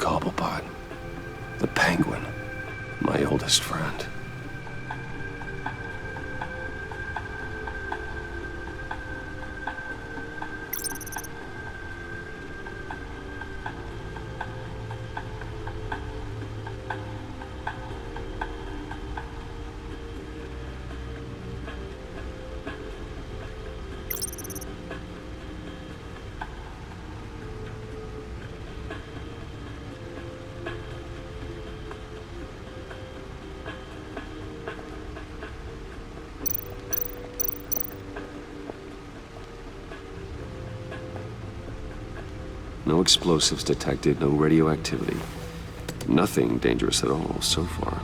Cobblepot. The Penguin. My oldest friend. No explosives detected, no radioactivity. Nothing dangerous at all so far.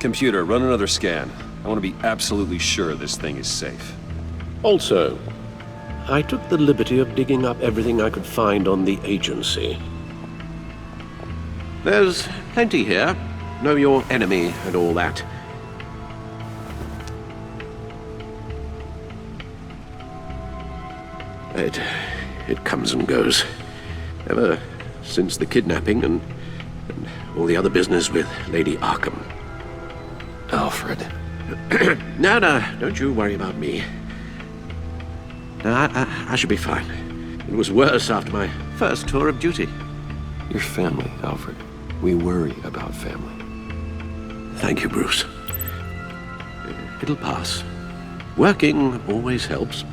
Computer, run another scan. I want to be absolutely sure this thing is safe. Also, I took the liberty of digging up everything I could find on the agency. There's plenty here. Know your enemy and all that. It comes and goes. Ever since the kidnapping and all the other business with Lady Arkham. Alfred. No, don't you worry about me. No, I should be fine. It was worse after my first tour of duty. Your family, Alfred. We worry about family. Thank you, Bruce. It'll pass. Working always helps.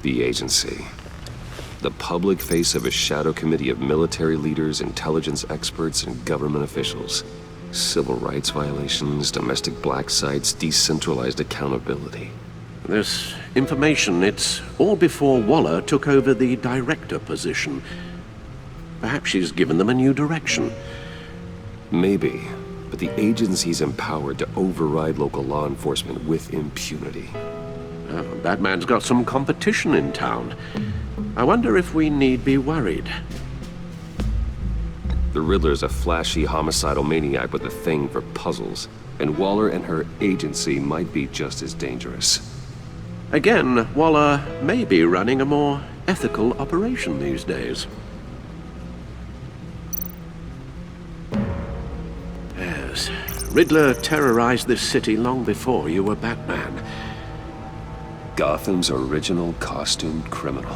The agency. The public face of a shadow committee of military leaders, intelligence experts, and government officials. Civil rights violations, domestic black sites, decentralized accountability. This information, it's all before Waller took over the director position. Perhaps she's given them a new direction. Maybe, but the agency's empowered to override local law enforcement with impunity. Batman's got some competition in town. I wonder if we need be worried. The Riddler's a flashy, homicidal maniac with a thing for puzzles, and Waller and her agency might be just as dangerous. Again, Waller may be running a more ethical operation these days. Yes, Riddler terrorized this city long before you were Batman. Gotham's original costumed criminal.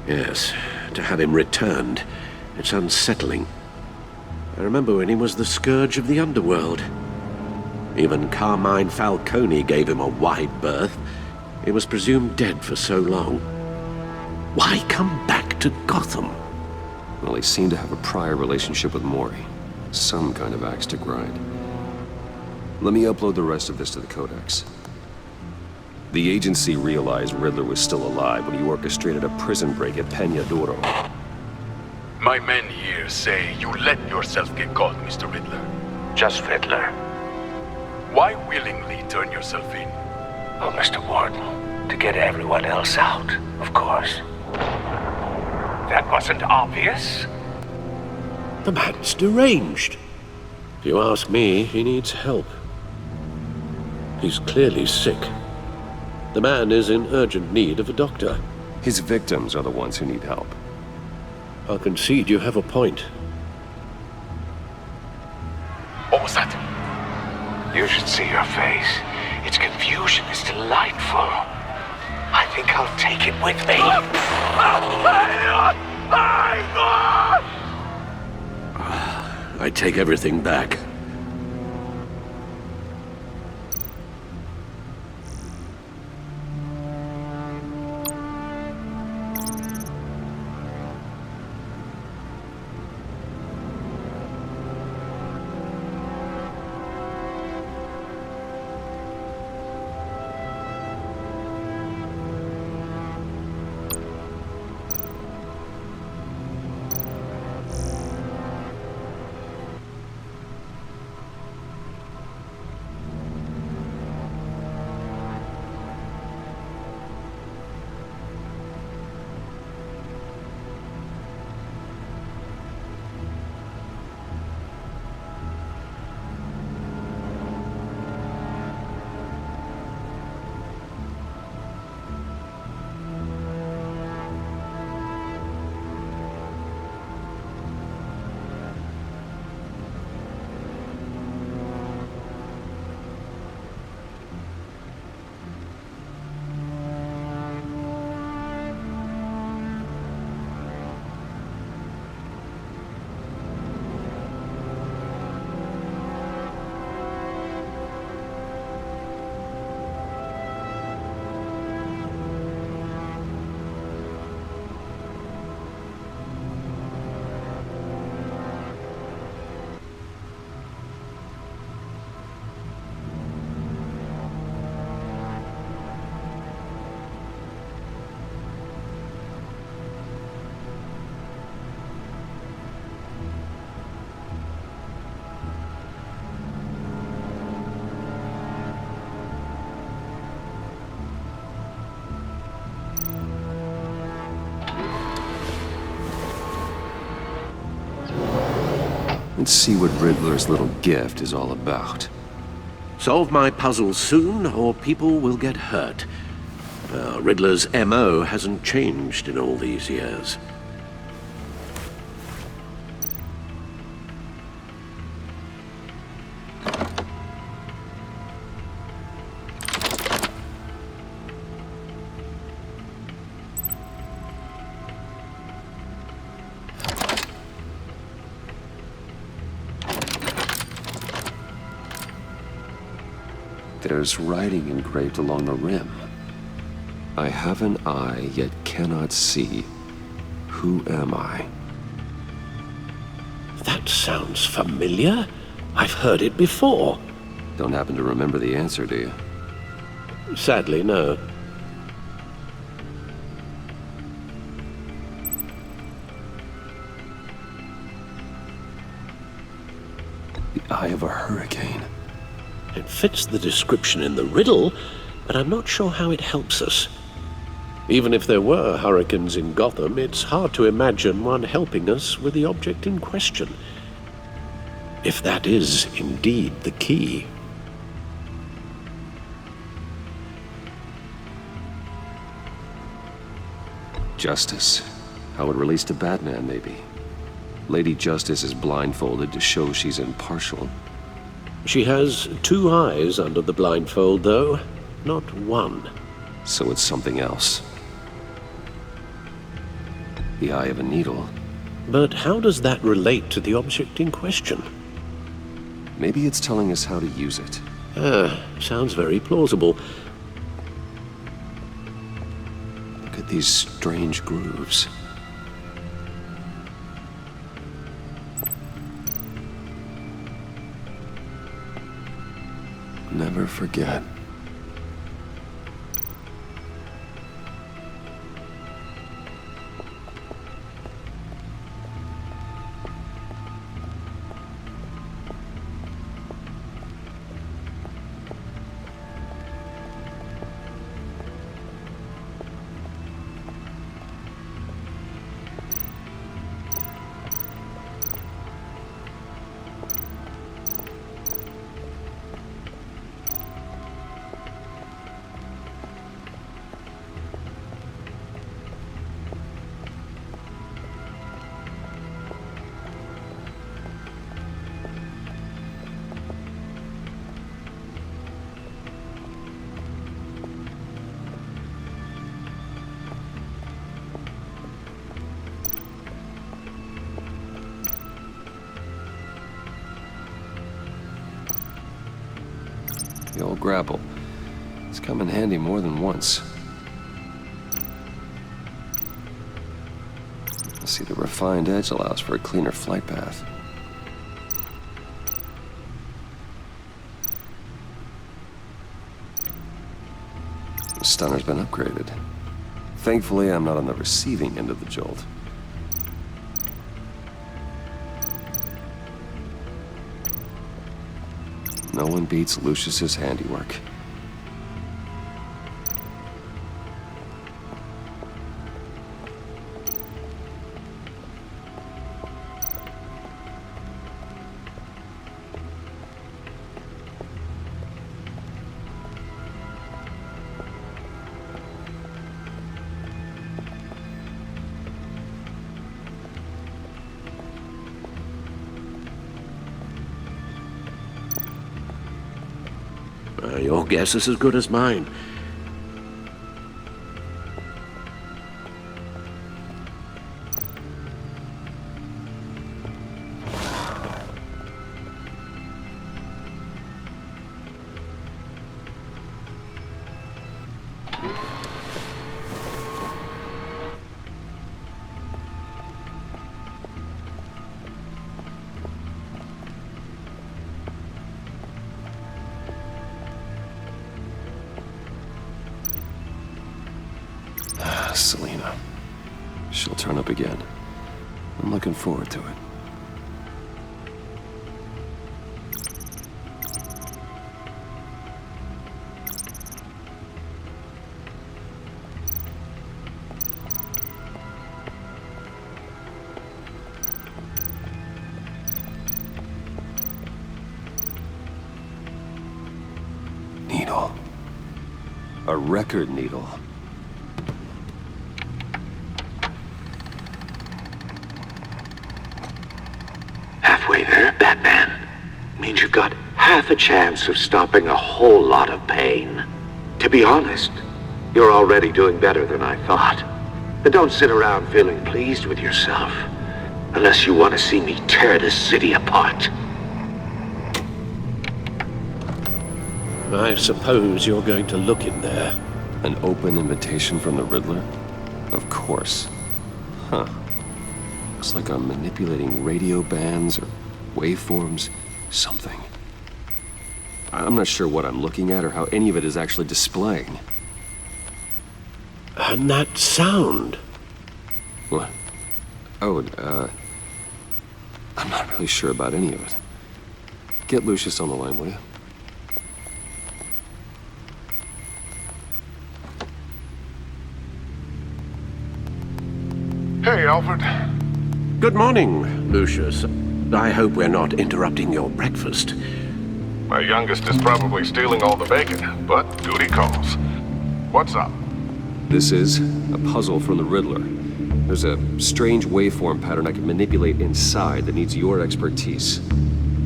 Yes, to have him returned, it's unsettling. I remember when he was the scourge of the underworld. Even Carmine Falcone gave him a wide berth. He was presumed dead for so long. Why come back to Gotham? Well, he seemed to have a prior relationship with Mori. Some kind of axe to grind. Let me upload the rest of this to the Codex. The agency realized Riddler was still alive when he orchestrated a prison break at Peña Duro. My men here say you let yourself get caught, Mr. Riddler. Just Riddler. Why willingly turn yourself in? Oh, Mr. Warden, to get everyone else out, of course. That wasn't obvious. The man's deranged. If you ask me, he needs help. He's clearly sick. The man is in urgent need of a doctor. His victims are the ones who need help. I'll concede you have a point. What was that? You should see your face. Its confusion is delightful. I think I'll take it with me. I take everything back. and see what Riddler's little gift is all about. Solve my puzzles soon, or people will get hurt. Riddler's MO hasn't changed in all these years. There's writing engraved along the rim. I have an eye, yet cannot see. Who am I? That sounds familiar. I've heard it before. Don't happen to remember the answer, do you? Sadly, no. The eye of a hurricane. It fits the description in the riddle, but I'm not sure how it helps us. Even if there were hurricanes in Gotham, it's hard to imagine one helping us with the object in question. If that is indeed the key. Justice. How it relates to Batman, maybe. Lady Justice is blindfolded to show she's impartial. She has two eyes under the blindfold, though, not one. So it's something else. The eye of a needle. But how does that relate to the object in question? Maybe it's telling us how to use it. Sounds very plausible. Look at these strange grooves. Never forget. The old grapple. It's come in handy more than once. I see the refined edge allows for a cleaner flight path. The stunner's been upgraded. Thankfully, I'm not on the receiving end of the jolt. No one beats Lucius's handiwork. Your guess is as good as mine. Selina. She'll turn up again. I'm looking forward to it. needle. A record needle. Halfway there, Batman. Means you've got half a chance of stopping a whole lot of pain. To be honest, you're already doing better than I thought. But don't sit around feeling pleased with yourself. Unless you want to see me tear this city apart. I suppose you're going to look in there. An open invitation from the Riddler? Of course. Huh. Looks like I'm manipulating radio bands or waveforms, something. I'm not sure what I'm looking at or how any of it is actually displaying. And that sound. What? Oh, I'm not really sure about any of it. Get Lucius on the line, will you? Hey, Alfred. Good morning, Lucius. I hope we're not interrupting your breakfast. My youngest is probably stealing all the bacon, but duty calls. What's up? This is a puzzle from the Riddler. There's a strange waveform pattern I can manipulate inside that needs your expertise.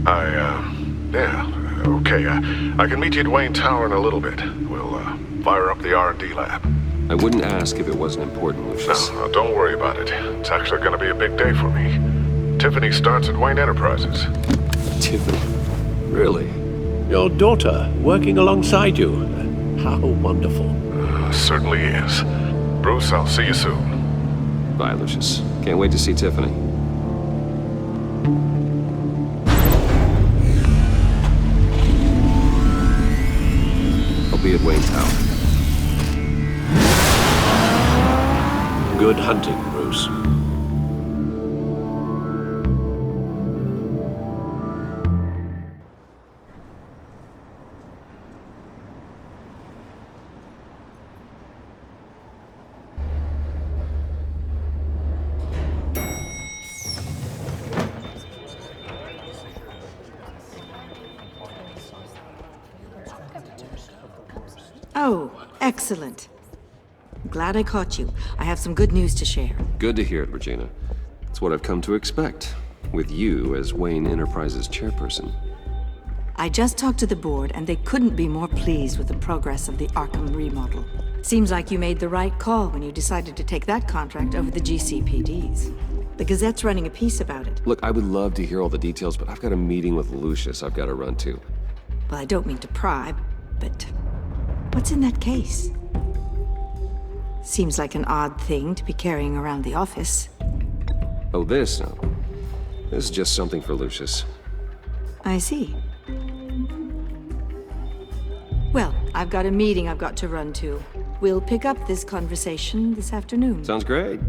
Yeah, okay. I can meet you at Wayne Tower in a little bit. We'll, fire up the R&D lab. I wouldn't ask if it wasn't important, Lucius. No, don't worry about it. It's actually gonna be a big day for me. Tiffany starts at Wayne Enterprises. Tiffany? Really? Your daughter working alongside you. How wonderful. Certainly is. Bruce, I'll see you soon. Bye, Lucius. Can't wait to see Tiffany. I'll be at Wayne Tower. Good hunting, Bruce. Oh, excellent. Glad I caught you. I have some good news to share. Good to hear it, Regina. It's what I've come to expect, with you as Wayne Enterprises chairperson. I just talked to the board, and they couldn't be more pleased with the progress of the Arkham remodel. Seems like you made the right call when you decided to take that contract over the GCPD's. The Gazette's running a piece about it. Look, I would love to hear all the details, but I've got a meeting with Lucius I've got to run to. Well, I don't mean to pry, but what's in that case? Seems like an odd thing to be carrying around the office. Oh, this? No. This is just something for Lucius. I see. Well, I've got a meeting I've got to run to. We'll pick up this conversation this afternoon. Sounds great.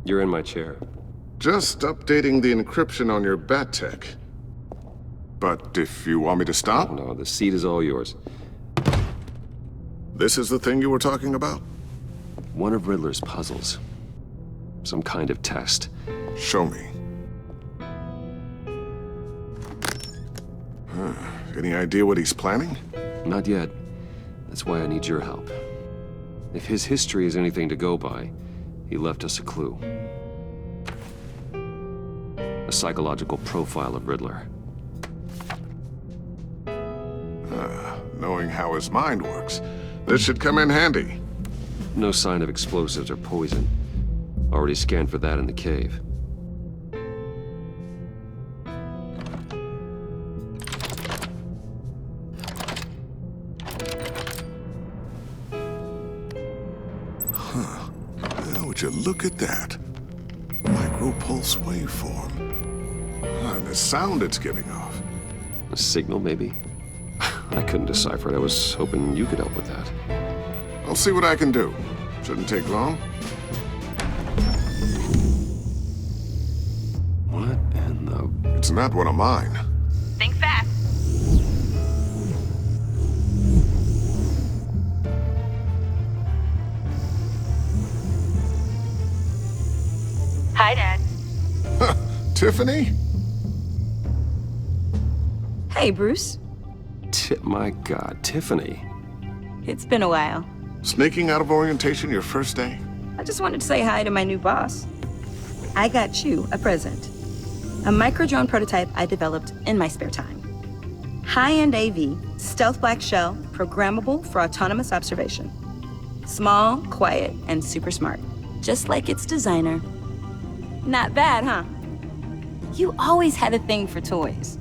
You're in my chair. Just updating the encryption on your bat tech. But if you want me to stop, No, the seat is all yours. this is the thing you were talking about? One of Riddler's puzzles. Some kind of test. Show me. Any idea what he's planning? Not yet. That's why I need your help. If his history is anything to go by, he left us a clue. A psychological profile of Riddler. Knowing how his mind works, this should come in handy. No sign of explosives or poison. Already scanned for that in the cave. Now, would you look at that? Micropulse waveform. And the sound it's giving off. A signal, maybe? I couldn't decipher it. I was hoping you could help with that. I'll see what I can do. Shouldn't take long. What in the... It's not one of mine. Think fast. Hi, Dad. Tiffany? Hey, Bruce. My God, Tiffany. It's been a while. Sneaking out of orientation your first day? I just wanted to say hi to my new boss. I got you a present. A micro-drone prototype I developed in my spare time. High-end AV, stealth black shell, programmable for autonomous observation. Small, quiet, and super smart. Just like its designer. Not bad, huh? You always had a thing for toys.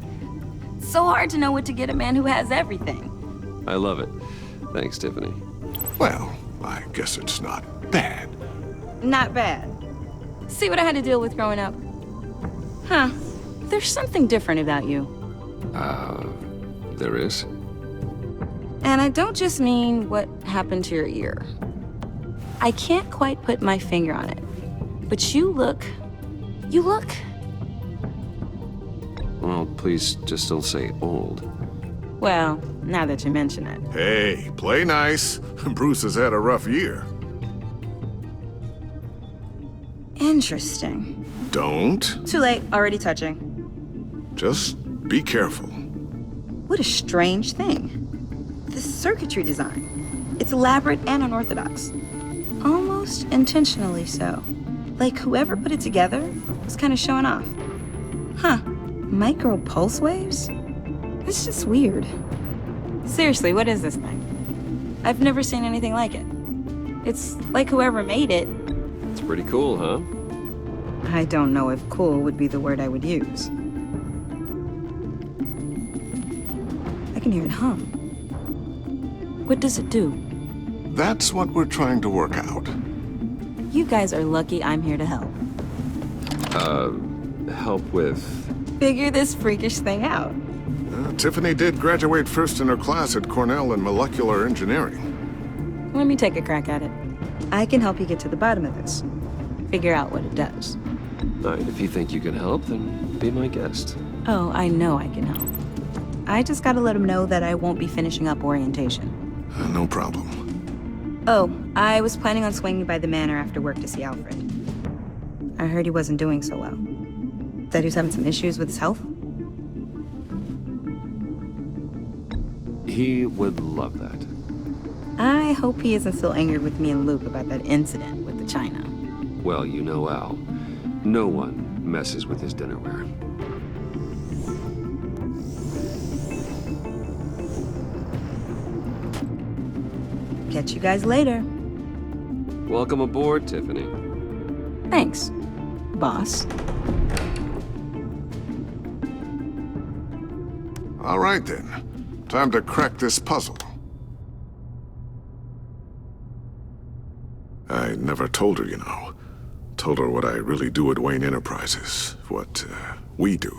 So hard to know what to get a man who has everything. I love it. Thanks, Tiffany. Well, I guess it's not bad. Not bad. See what I had to deal with growing up? Huh. There's something different about you. There is? And I don't just mean what happened to your ear. I can't quite put my finger on it. But you look... Well, please just don't say old. Well, now that you mention it. Hey, play nice. Bruce has had a rough year. Interesting. Don't. Too late, already touching. Just be careful. What a strange thing. The circuitry design. It's elaborate and unorthodox. Almost intentionally so. Like whoever put it together was kind of showing off. Huh. Micro pulse waves? It's just weird. Seriously, what is this thing? I've never seen anything like it. It's like whoever made it. It's pretty cool, huh? I don't know if cool would be the word I would use. I can hear it hum. What does it do? That's what we're trying to work out. You guys are lucky I'm here to help. Help with... Figure this freakish thing out. Tiffany did graduate first in her class at Cornell in molecular engineering. Let me take a crack at it. I can help you get to the bottom of this. Figure out what it does. All right, if you think you can help, then be my guest. Oh, I know I can help. I just gotta let him know that I won't be finishing up orientation. No problem. Oh, I was planning on swinging by the manor after work to see Alfred. I heard he wasn't doing so well. That he was having some issues with his health? He would love that. I hope he isn't still angered with me and Luke about that incident with the china. Well, you know Al. No one messes with his dinnerware. Catch you guys later. Welcome aboard, Tiffany. Thanks, boss. All right, then. Time to crack this puzzle. I never told her, you know. Told her what I really do at Wayne Enterprises. What, we do.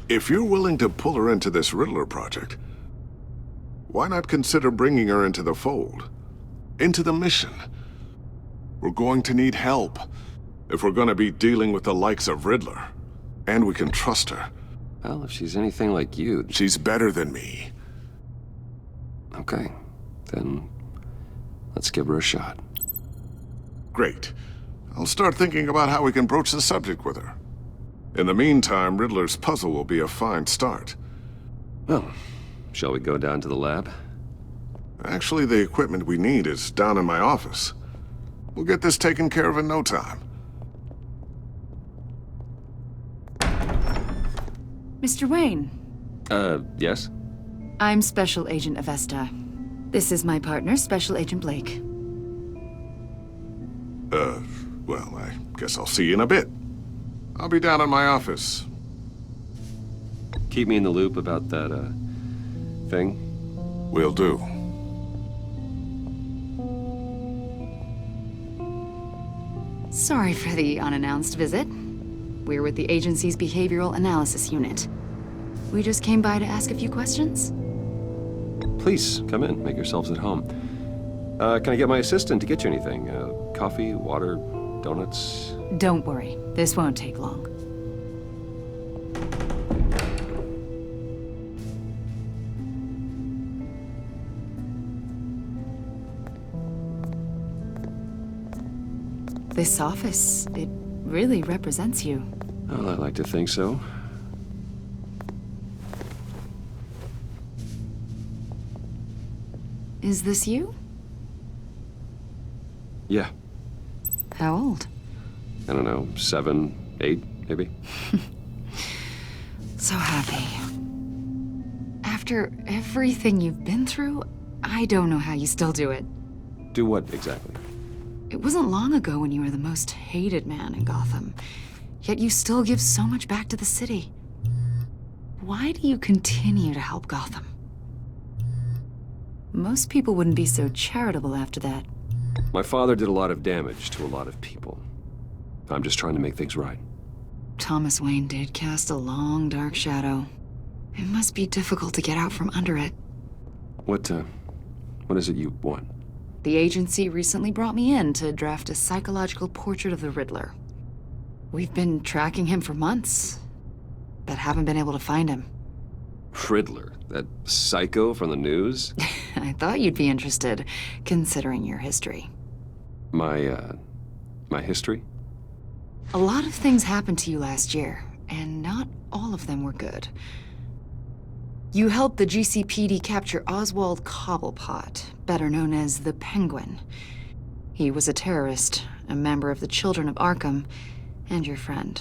If you're willing to pull her into this Riddler project, why not consider bringing her into the fold? Into the mission? We're going to need help if we're going to be dealing with the likes of Riddler. And we can trust her. Well, if she's anything like you... She's better than me. Okay, then let's give her a shot. Great. I'll start thinking about how we can broach the subject with her. In the meantime, Riddler's puzzle will be a fine start. Well, shall we go down to the lab? Actually, the equipment we need is down in my office. We'll get this taken care of in no time. Mr. Wayne, Yes? I'm Special Agent Avesta. This is my partner, Special Agent Blake. Well, I guess I'll see you in a bit. I'll be down in my office. Keep me in the loop about that, thing. Will do. Sorry for the unannounced visit. We're with the agency's Behavioral Analysis Unit. We just came by to ask a few questions. Please, come in. Make yourselves at home. Can I get my assistant to get you anything? Coffee, water, donuts? Don't worry, this won't take long. This office, it really represents you. Well, I like to think so. Is this you? Yeah. How old? I don't know, 7, 8, maybe? So happy. After everything you've been through, I don't know how you still do it. Do what, exactly? It wasn't long ago when you were the most hated man in Gotham, yet you still give so much back to the city. Why do you continue to help Gotham? Most people wouldn't be so charitable after that. My father did a lot of damage to a lot of people. I'm just trying to make things right. Thomas Wayne did cast a long, dark shadow. It must be difficult to get out from under it. What is it you want? The agency recently brought me in to draft a psychological portrait of the Riddler. We've been tracking him for months, but haven't been able to find him. Riddler? That psycho from the news? I thought you'd be interested, considering your history. My history? A lot of things happened to you last year, and not all of them were good. You helped the GCPD capture Oswald Cobblepot, better known as the Penguin. He was a terrorist, a member of the Children of Arkham, and your friend.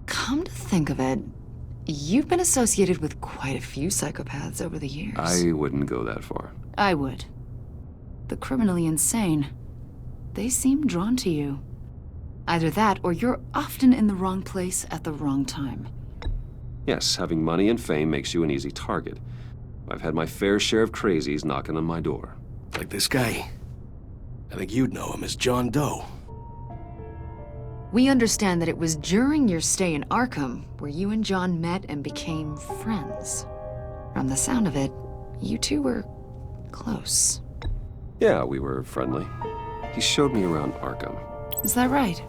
Come to think of it, you've been associated with quite a few psychopaths over the years. I wouldn't go that far. I would. The criminally insane. They seem drawn to you. Either that, or you're often in the wrong place at the wrong time. Yes, having money and fame makes you an easy target. I've had my fair share of crazies knocking on my door. Like this guy. I think you'd know him as John Doe. We understand that it was during your stay in Arkham where you and John met and became friends. From the sound of it, you two were close. Yeah, we were friendly. He showed me around Arkham. Is that right?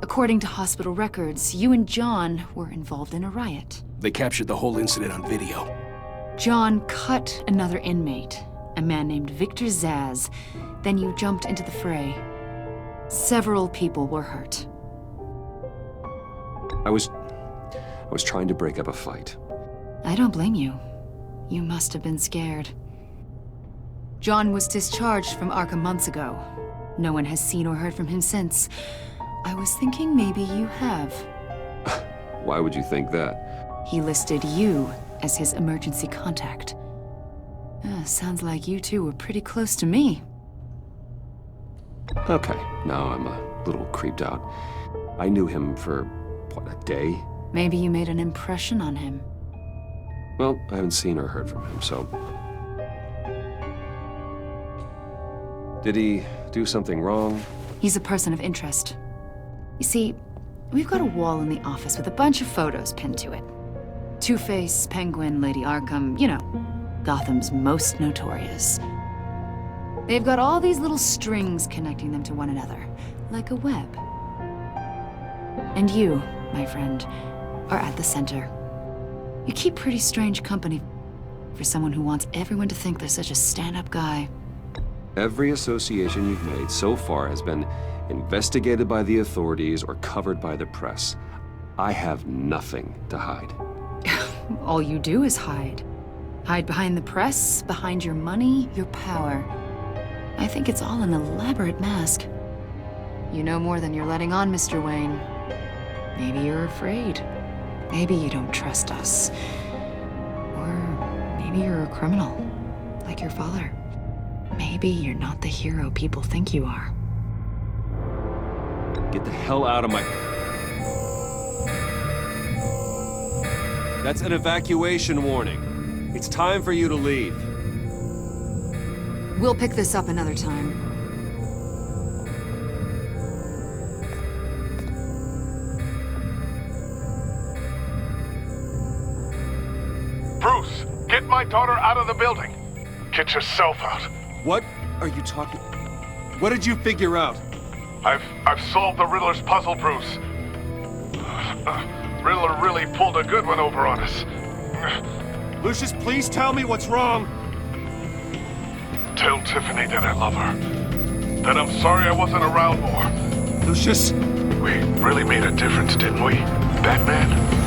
According to hospital records, you and John were involved in a riot. They captured the whole incident on video. John cut another inmate, a man named Victor Zaz. Then you jumped into the fray. Several people were hurt. I was trying to break up a fight. I don't blame you. You must have been scared. John was discharged from Arkham months ago. No one has seen or heard from him since. I was thinking maybe you have. Why would you think that? He listed you as his emergency contact. Sounds like you two were pretty close to me. Okay, now I'm a little creeped out. I knew him for, what, a day? Maybe you made an impression on him. Well, I haven't seen or heard from him, so... Did he do something wrong? He's a person of interest. You see, we've got a wall in the office with a bunch of photos pinned to it. Two-Face, Penguin, Lady Arkham, you know, Gotham's most notorious. They've got all these little strings connecting them to one another, like a web. And you, my friend, are at the center. You keep pretty strange company for someone who wants everyone to think they're such a stand-up guy. Every association you've made so far has been investigated by the authorities or covered by the press. I have nothing to hide. All you do is hide. Hide behind the press, behind your money, your power. I think it's all an elaborate mask. You know more than you're letting on, Mr. Wayne. Maybe you're afraid. Maybe you don't trust us. Or maybe you're a criminal, like your father. Maybe you're not the hero people think you are. Get the hell out of my... That's an evacuation warning. It's time for you to leave. We'll pick this up another time. Bruce, get my daughter out of the building. Get yourself out. What are you talking... What did you figure out? I've solved the Riddler's puzzle, Bruce. Riddler really pulled a good one over on us. Lucius, please tell me what's wrong. Tell Tiffany that I love her. Then I'm sorry I wasn't around more. Lucius? We really made a difference, didn't we, Batman?